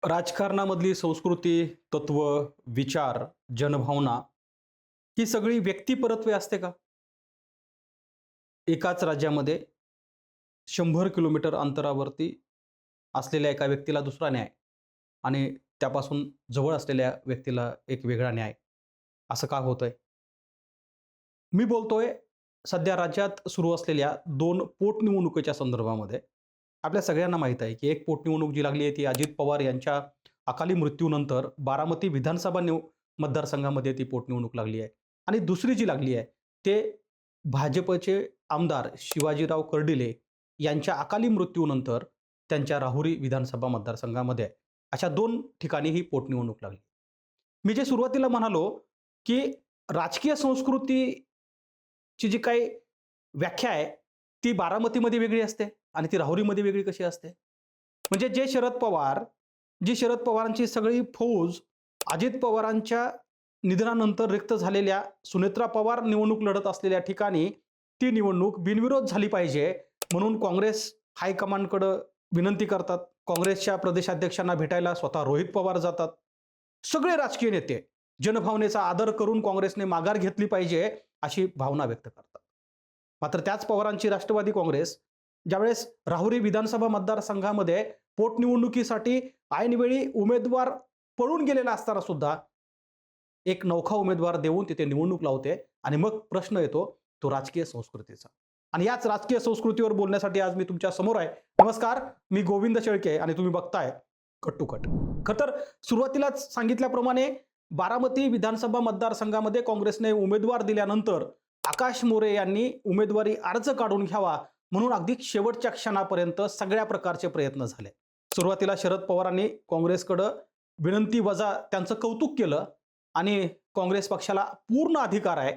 राजकारणामधली संस्कृती, तत्व, विचार, जनभावना ही सगळी व्यक्तिपरत्वे असते का? एकाच राज्यामध्ये 100 किलोमीटर अंतरावरती असलेल्या एका व्यक्तीला दुसरा न्याय आणि त्यापासून जवळ असलेल्या व्यक्तीला एक वेगळा न्याय, असं का होतंय? मी बोलतोय सध्या राज्यात सुरू असलेल्या 2 पोटनिवडणुकीच्या संदर्भामध्ये. आपल्या सगळ्यांना माहीत आहे, की एक पोटनिवडणूक जी लागली आहे ती अजित पवार यांच्या अकाली मृत्यूनंतर बारामती विधानसभा मतदारसंघामध्ये ती पोटनिवडणूक लागली आहे. आणि दुसरी जी लागली आहे, ते भाजपचे आमदार शिवाजीराव कर्डिले यांच्या अकाली मृत्यूनंतर त्यांच्या राहुरी विधानसभा मतदारसंघामध्ये आहे. अशा 2 ठिकाणी ही पोटनिवडणूक लागली. मी जे सुरुवातीला म्हणालो, की राजकीय संस्कृतीची जी काही व्याख्या आहे, ती बारामतीमध्ये वेगळी असते आणि ती राहुरीमध्ये वेगळी कशी असते? म्हणजे जी शरद पवारांची सगळी फौज अजित पवारांच्या निधनानंतर रिक्त झालेल्या सुनेत्रा पवार निवडणूक लढत असलेल्या ठिकाणी ती निवडणूक बिनविरोध झाली पाहिजे म्हणून काँग्रेस हायकमांडकडं विनंती करतात. काँग्रेसच्या प्रदेशाध्यक्षांना भेटायला स्वतः रोहित पवार जातात. सगळे राजकीय नेते जनभावनेचा आदर करून काँग्रेसने माघार घेतली पाहिजे अशी भावना व्यक्त करतात. मात्र त्याच पवारांची राष्ट्रवादी काँग्रेस ज्यावेळेस राहुरी विधानसभा मतदारसंघामध्ये पोटनिवडणुकीसाठी ऐनवेळी उमेदवार पळून गेलेला असताना सुद्धा एक नौखा उमेदवार देऊन तिथे निवडणूक लावते आणि मग प्रश्न येतो तो राजकीय संस्कृतीचा. आणि याच राजकीय संस्कृतीवर बोलण्यासाठी आज मी तुमच्या समोर आहे. नमस्कार, मी गोविंद शेळके आणि तुम्ही बघताय कट टू कट. खरं तर सुरुवातीलाच सांगितल्याप्रमाणे बारामती विधानसभा मतदारसंघामध्ये काँग्रेसने उमेदवार दिल्यानंतर आकाश मोरे यांनी उमेदवारी अर्ज काढून घ्यावा म्हणून अगदी शेवटच्या क्षणापर्यंत सगळ्या प्रकारचे प्रयत्न झाले. सुरुवातीला शरद पवारांनी काँग्रेसकडं विनंती वजा त्यांचं कौतुक केलं आणि काँग्रेस पक्षाला पूर्ण अधिकार आहे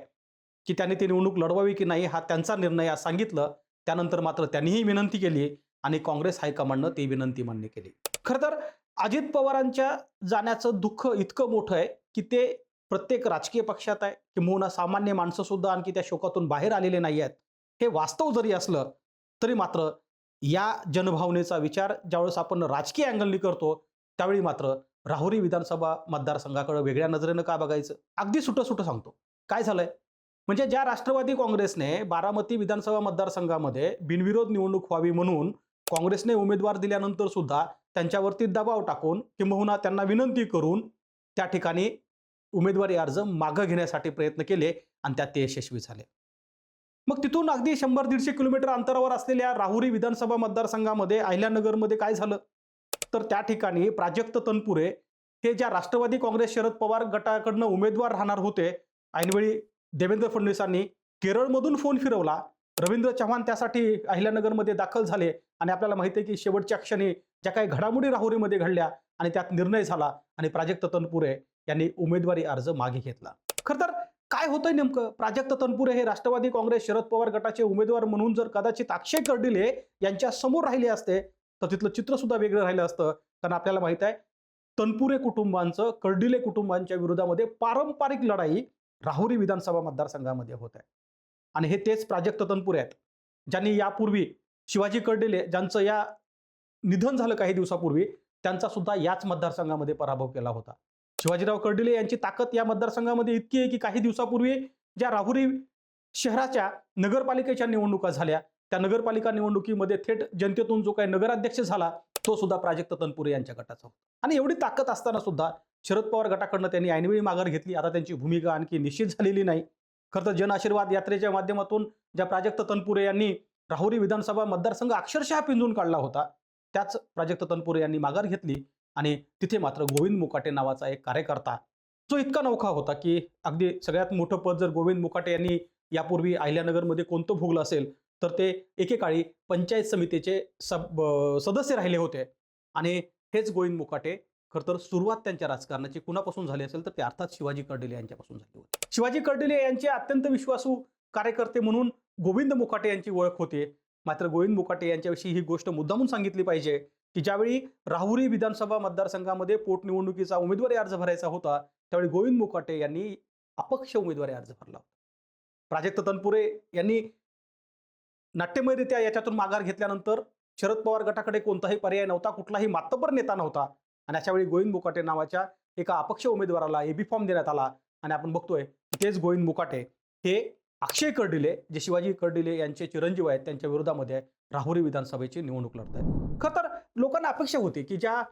की त्यांनी ती निवडणूक लढवावी की नाही हा त्यांचा निर्णय आज सांगितलं. त्यानंतर मात्र त्यांनीही विनंती केली आणि काँग्रेस हायकमांडनं ती विनंती मान्य केली. खरं तर अजित पवारांच्या जाण्याचं दुःख इतकं मोठं आहे की ते प्रत्येक राजकीय पक्षात आहे, किंबहुना सामान्य माणसं सुद्धा आणखी त्या शोकातून बाहेर आलेले नाही आहेत. हे वास्तव जरी असलं तरी मात्र या जनभावनेचा विचार ज्यावेळेस आपण राजकीय अँगलनी करतो त्यावेळी मात्र राहुरी विधानसभा मतदारसंघाकडे वेगळ्या नजरेनं का बघायचं? अगदी सुटं सांगतो. काय झालंय? म्हणजे ज्या राष्ट्रवादी काँग्रेसने बारामती विधानसभा मतदारसंघामध्ये बिनविरोध निवडणूक व्हावी म्हणून काँग्रेसने उमेदवार दिल्यानंतर सुद्धा त्यांच्यावरती दबाव टाकून किंबहुना त्यांना विनंती करून त्या ठिकाणी उमेदवारी अर्ज मागं घेण्यासाठी प्रयत्न केले आणि त्यात ते यशस्वी झाले. मग तिथून अगदी 100-150 किलोमीटर अंतरावर असलेल्या राहुरी विधानसभा मतदारसंघामध्ये अहिल्यानगरमध्ये काय झालं? तर त्या ठिकाणी प्राजक्त तनपुरे हे ज्या राष्ट्रवादी काँग्रेस शरद पवार गटाकडनं उमेदवार राहणार होते, ऐनवेळी देवेंद्र फडणवीसांनी केरळमधून फोन फिरवला. रवींद्र चव्हाण त्यासाठी अहिल्यानगरमध्ये दाखल झाले आणि आपल्याला माहिती आहे की शेवटच्या क्षणी ज्या काही घडामोडी राहुरीमध्ये घडल्या आणि त्यात निर्णय झाला आणि प्राजक्त तनपुरे यांनी उमेदवारी अर्ज मागे घेतला. खरं तर काय होतंय नेमकं? प्राजक्त तनपुरे हे राष्ट्रवादी काँग्रेस शरद पवार गटाचे उमेदवार म्हणून जर कदाचित अक्षय कर्डिले यांच्या समोर राहिले असते तर तिथलं चित्र सुद्धा वेगळं राहिलं असतं. कारण आपल्याला माहित आहे तनपुरे कुटुंबांचं कर्डिले कुटुंबांच्या विरोधामध्ये पारंपरिक लढाई राहुरी विधानसभा मतदारसंघामध्ये होत आहे. आणि हे तेच प्राजक्त तनपुरे आहेत ज्यांनी यापूर्वी शिवाजी कर्डिले ज्यांचं या निधन झालं काही दिवसापूर्वी त्यांचा सुद्धा याच मतदारसंघामध्ये पराभव केला होता. शिवाजीराव कर्डिले यांची ताकद या मतदारसंघामध्ये इतकी आहे की काही दिवसापूर्वी ज्या राहुरी शहराच्या नगरपालिकेच्या निवडणुका झाल्या त्या नगरपालिका निवडणुकीमध्ये थेट जनतेतून जो काही नगराध्यक्ष झाला तो सुद्धा प्राजक्त तनपुरे यांच्या गटाचा होता. आणि एवढी ताकद असताना सुद्धा शरद पवार गटाकडनं त्यांनी ऐनवेळी माघार घेतली. आता त्यांची भूमिका आणखी निश्चित झालेली नाही. खरं तर जन आशीर्वाद यात्रेच्या माध्यमातून ज्या प्राजक्त तनपुरे यांनी राहुरी विधानसभा मतदारसंघ अक्षरशः पिंजून काढला होता त्याच प्राजक्त तनपुरे यांनी माघार घेतली आणि तिथे मात्र गोविंद मुकाटे नावाचा एक कार्यकर्ता जो इतका नौखा होता की अगदी सगळ्यात मोठं पद जर गोविंद मुकाटे यांनी यापूर्वी अहिल्यानगरमध्ये कोणतं भोगलं असेल तर ते एकेकाळी पंचायत समितीचे सदस्य राहिले होते. आणि हेच गोविंद मुकाटे खरं तर सुरुवात त्यांच्या राजकारणाची कुणापासून झाली असेल तर ते अर्थात शिवाजी कर्डिले यांच्यापासून झाली होती. शिवाजी कर्डिले यांचे अत्यंत विश्वासू कार्यकर्ते म्हणून गोविंद मुकाटे यांची ओळख होते. मात्र गोविंद मुकाटे यांच्याविषयी ही गोष्ट मुद्दामून सांगितली पाहिजे की ज्यावेळी राहुरी विधानसभा मतदारसंघामध्ये पोटनिवडणुकीचा उमेदवारी अर्ज भरायचा होता त्यावेळी गोविंद मुकाटे यांनी अपक्ष उमेदवारी अर्ज भरला होता. प्राजक्त तनपुरे यांनी नाट्यमयरित्या याच्यातून माघार घेतल्यानंतर शरद पवार गटाकडे कोणताही पर्याय नव्हता, कुठलाही मातब्बर नेता नव्हता आणि अशावेळी गोविंद मुकाटे नावाच्या एका अपक्ष उमेदवाराला एबी फॉर्म देण्यात आला आणि आपण बघतोय तेच गोविंद मुकाटे हे अक्षय कर्डिले, जे शिवाजी कर्डिले यांचे चिरंजीव आहेत, त्यांच्या विरोधामध्ये राहुरी विधानसभेची निवडणूक लढत आहेत. खरं तर लोकांना अपेक्षा होती की ज्या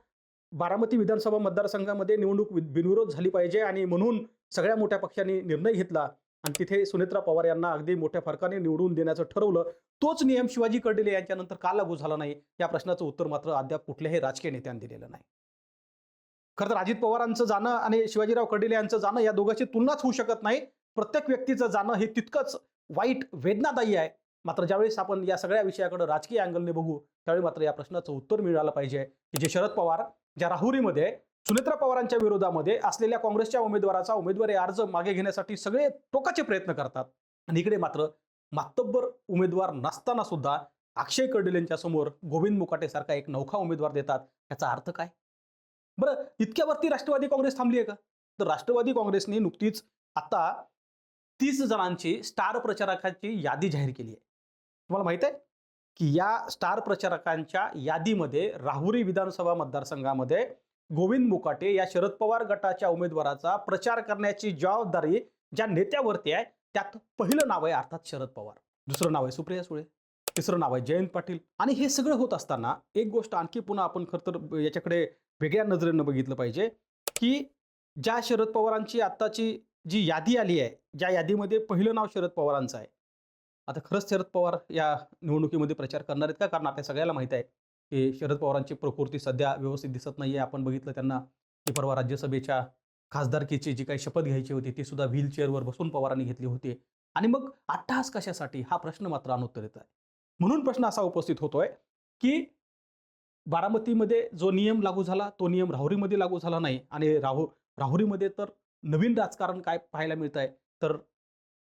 बारामती विधानसभा मतदारसंघामध्ये निवडणूक बिनविरोध झाली पाहिजे आणि म्हणून सगळ्या मोठ्या पक्षांनी निर्णय घेतला आणि तिथे सुनेत्रा पवार यांना अगदी मोठ्या फरकाने निवडून देण्याचं ठरवलं. तोच नियम शिवाजी कर्डिले यांच्यानंतर का लागू झाला नाही, या प्रश्नाचं उत्तर मात्र अद्याप कुठल्याही राजकीय नेत्यांनी दिलेलं नाही. खरं तर अजित पवारांचं जाणं आणि शिवाजीराव कर्डिले यांचं जाणं या दोघांची तुलनाच होऊ शकत नाही. प्रत्येक व्यक्तीचं जाणं हे तितकंच वाईट, वेदनादायी आहे. मात्र ज्यावेळेस आपण या सगळ्या विषयाकडे राजकीय अँगलने बघू, त्यावेळी मात्र या प्रश्नाचं उत्तर मिळालं पाहिजे की जे शरद पवार ज्या राहुरीमध्ये सुनेत्रा पवारांच्या विरोधामध्ये असलेल्या काँग्रेसच्या उमेदवाराचा उमेदवारी अर्ज मागे घेण्यासाठी सगळे टोकाचे प्रयत्न करतात आणि इकडे मात्र मातब्बर उमेदवार नसताना सुद्धा अक्षय कर्डिलेंच्या समोर गोविंद मुकाटे सारखा एक नौखा उमेदवार देतात. याचा अर्थ काय? बरं, इतक्यावरती राष्ट्रवादी काँग्रेस थांबली आहे का? तर राष्ट्रवादी काँग्रेसने नुकतीच आता 30 जणांची स्टार प्रचारकांची यादी जाहीर केली आहे. तुम्हाला माहित आहे की या स्टार प्रचारकांच्या यादीमध्ये राहुरी विधानसभा मतदारसंघामध्ये गोविंद मुकाटे या शरद पवार गटाच्या उमेदवाराचा प्रचार करण्याची जबाबदारी ज्या नेत्यावरती आहे, त्यात पहिलं नाव आहे अर्थात शरद पवार, दुसरं नाव आहे सुप्रिया सुळे, तिसरं नाव आहे जयंत पाटील. आणि हे सगळं होत असताना एक गोष्ट आणखी पुन्हा आपण खरं तर याच्याकडे वेगळ्या नजरेनं बघितलं पाहिजे की ज्या शरद पवारांची आत्ताची जी यादी आली आहे, ज्या यादीमध्ये पहिलं नाव शरद पवारांचं आहे. आता खरंच शरद पवार या निवडणुकीमध्ये प्रचार करणार आहेत का? कारण आपल्या सगळ्याला माहित आहे की शरद पवारांची प्रकृती सध्या व्यवस्थित दिसत नाहीये. आपण बघितलं त्यांना की परवा राज्यसभेच्या खासदारकीची जी काही शपथ घ्यायची होती ती सुद्धा व्हीलचेअरवर बसून पवारांनी घेतली होती. आणि मग अट्टहास कशासाठी, हा प्रश्न मात्र अनुत्तरित आहे. म्हणून प्रश्न असा उपस्थित होतोय की बारामतीमध्ये जो नियम लागू झाला तो नियम राहुरीमध्ये लागू झाला नाही आणि राहुरीमध्ये तर नवीन राजकारण काय पाहायला मिळत आहे, तर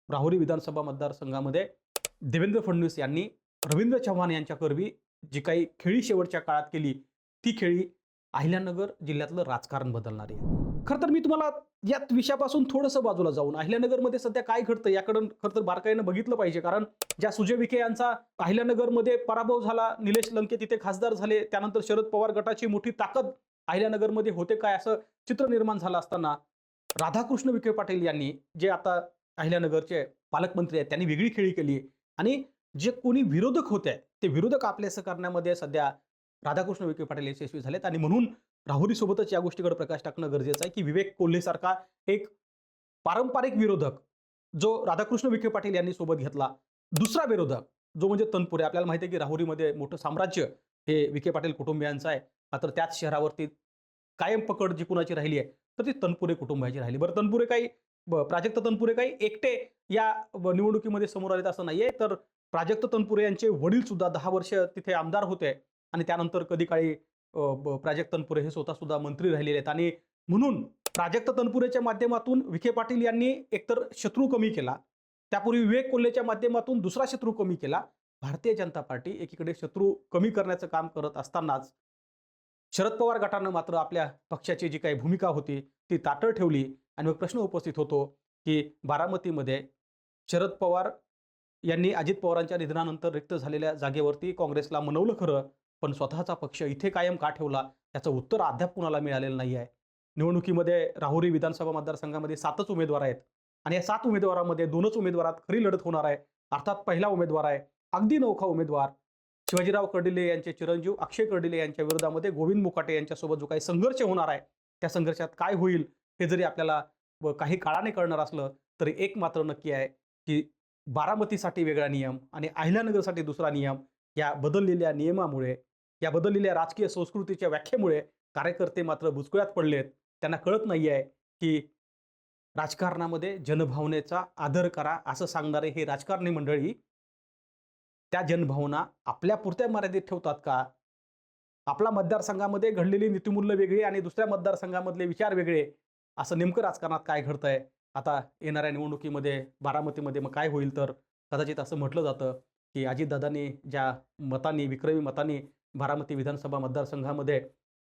राहुरी विधानसभा मतदारसंघामध्ये देवेंद्र फडणवीस यांनी रवींद्र चव्हाण यांच्याकरवी जी काही खेळी शेवटच्या काळात केली, ती खेळी अहिल्यानगर जिल्ह्यातलं राजकारण बदलणारी आहे. खरं तर मी तुम्हाला या विषयापासून थोडंसं बाजूला जाऊन अहिल्यानगरमध्ये सध्या काय घडतं याकडे खरं तर बारकाईनं बघितलं पाहिजे. कारण ज्या सुजय विखे यांचा अहिल्यानगरमध्ये पराभव झाला, निलेश लंके तिथे खासदार झाले, त्यानंतर शरद पवार गटाची मोठी ताकद अहिल्यानगरमध्ये होते काय असं चित्र निर्माण झालं असताना राधाकृष्ण विखे पाटील यांनी, जे आता अहिल्यानगरचे पालकमंत्री आहेत, त्यांनी वेगळी खेळी केली आणि जे कोणी विरोधक होते ते विरोधक आपलेसं करण्यामध्ये सध्या राधाकृष्ण विखे पाटील यशस्वी झालेत. आणि म्हणून राहुरी सोबतच या गोष्टीकडे प्रकाश टाकणं गरजेचं आहे की विवेक कोल्हे सारखा एक पारंपरिक विरोधक जो राधाकृष्ण विखे पाटील यांनी सोबत घेतला, दुसरा विरोधक जो म्हणजे तनपुरे. आपल्याला माहिती आहे की राहुरीमध्ये मोठं साम्राज्य हे विखे पाटील कुटुंबियांचं आहे. मात्र त्याच शहरावरती कायम पकड जी कुणाची राहिली आहे तर ती तनपुरे कुटुंबाची राहिली. बरं, तनपुरे काही प्राजक्त तनपुरे काही एकटे या निवडणुकीमध्ये समोर आलेत असं नाहीये, तर प्राजक्त तनपुरे यांचे वडील सुद्धा 10 वर्ष तिथे आमदार होते आणि त्यानंतर कधी काळी प्राजक्त तनपुरे हे स्वतः सुद्धा मंत्री राहिलेले आहेत. आणि म्हणून प्राजक्त तनपुरेच्या माध्यमातून विखे पाटील यांनी एकतर शत्रू कमी केला, त्यापूर्वी विवेक कोल्हेच्या माध्यमातून दुसरा शत्रू कमी केला. भारतीय जनता पार्टी एकीकडे शत्रू कमी करण्याचं काम करत असतानाच शरद पवार गटानं मात्र आपल्या पक्षाची जी काही भूमिका होती ती ताटळ ठेवली. आणि मग प्रश्न उपस्थित होतो की बारामतीमध्ये शरद पवार यांनी अजित पवारांच्या निधनानंतर रिक्त झालेल्या जागेवरती काँग्रेसला मनवलं खरं, पण स्वतःचा पक्ष इथे कायम का ठेवला याचं उत्तर अद्याप कुणाला मिळालेलं नाही आहे. निवडणुकीमध्ये राहुरी विधानसभा मतदारसंघामध्ये 7च उमेदवार आहेत आणि या 7 उमेदवारांमध्ये 2च उमेदवारात खरी लढत होणार आहे. अर्थात पहिला उमेदवार आहे अगदी नौखा उमेदवार शिवाजीराव कर्डिले यांचे चिरंजीव अक्षय कर्डिले यांच्या विरोधामध्ये गोविंद मुकाटे यांच्यासोबत जो काही संघर्ष होणार आहे, त्या संघर्षात काय होईल हे जरी आपल्याला काही काळाने कळणार असलं तरी एक मात्र नक्की आहे की बारामतीसाठी वेगळा नियम आणि अहिल्यानगरसाठी दुसरा नियम, या बदललेल्या नियमामुळे, या बदललेल्या राजकीय संस्कृतीच्या व्याख्येमुळे कार्यकर्ते मात्र बुचकुळ्यात पडलेत. त्यांना कळत नाही आहे की राजकारणामध्ये जनभावनेचा आदर करा असं सांगणारे हे राजकारणी मंडळी त्या जनभावना आपल्या पुरत्या मर्यादित ठेवतात का? आपला मतदारसंघामध्ये घडलेली नीतिमूल्य वेगळी आणि दुसऱ्या मतदारसंघामधले विचार वेगळे, असं नेमकं राजकारणात काय घडतंय? आता येणाऱ्या निवडणुकीमध्ये बारामतीमध्ये मग काय होईल, तर कदाचित असं म्हटलं जातं की अजितदादांनी ज्या मतांनी, विक्रमी मतांनी बारामती विधानसभा मतदारसंघामध्ये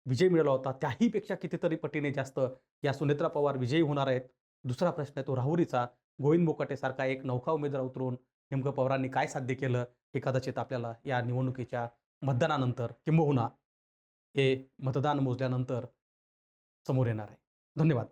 विजय मिळवला होता, त्याहीपेक्षा कितीतरी पटीने जास्त या सुनेत्रा पवार विजयी होणार आहेत. दुसरा प्रश्न आहे तो राहुरीचा. गोविंद मुकाटे सारखा एक नौखा उमेदवार उतरून नेमकं पवारांनी काय साध्य केलं हे कदाचित आपल्याला या निवडणुकीच्या मतदानानंतर किंबहुना हे मतदान मोजल्यानंतर समोर येणार आहे. धन्यवाद.